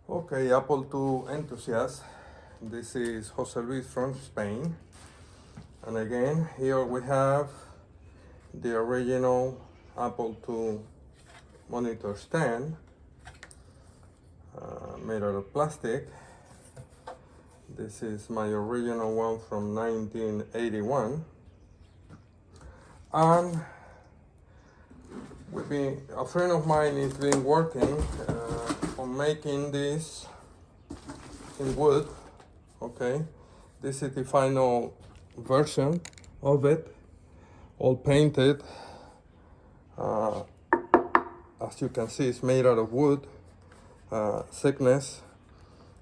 Okay, Apple II enthusiasts. This is Jose Luis from Spain. And again, here we have the original Apple II monitor stand made out of plastic. This is my original one from 1981. And a friend of mine has been working on making this in wood. Okay, this is the final version of it, all painted. As you can see, it's made out of wood, thickness,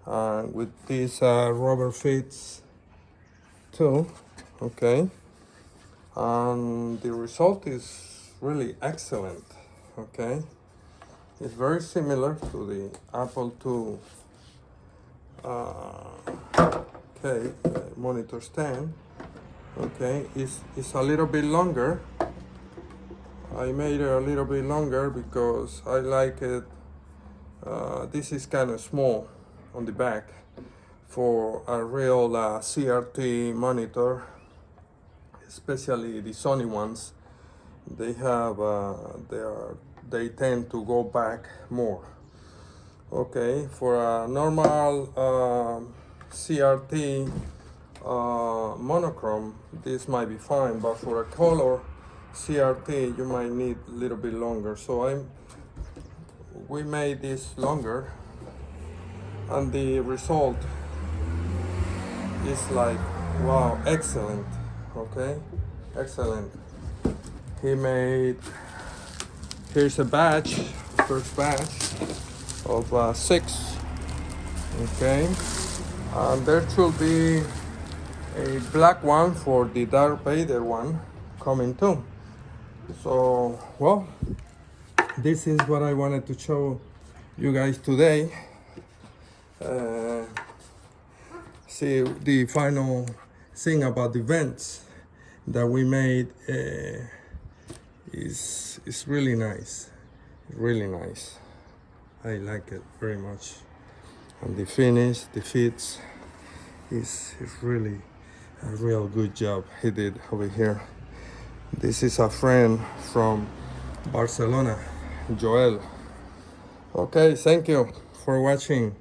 and with these rubber feet too. Okay, and the result is really excellent. Okay, it's very similar to the Apple II monitor stand. Okay, it's a little bit longer. I made it a little bit longer because I like it. This is kind of small on the back for a real CRT monitor, especially the Sony ones. They have they tend to go back more. Okay, for a normal CRT monochrome, this might be fine, but for a color CRT, you might need a little bit longer. So we made this longer, and the result is like, wow, excellent. Okay, excellent. Here's a batch, first batch of 6. Okay, and there should be a black one for the Darth Vader one coming too. So, well, this is what I wanted to show you guys today. See, the final thing about the vents that we made is really nice, really nice. I like it very much, and the finish, the fits, is really a real good job he did over here. This is a friend from Barcelona, Joel. Okay, thank you for watching.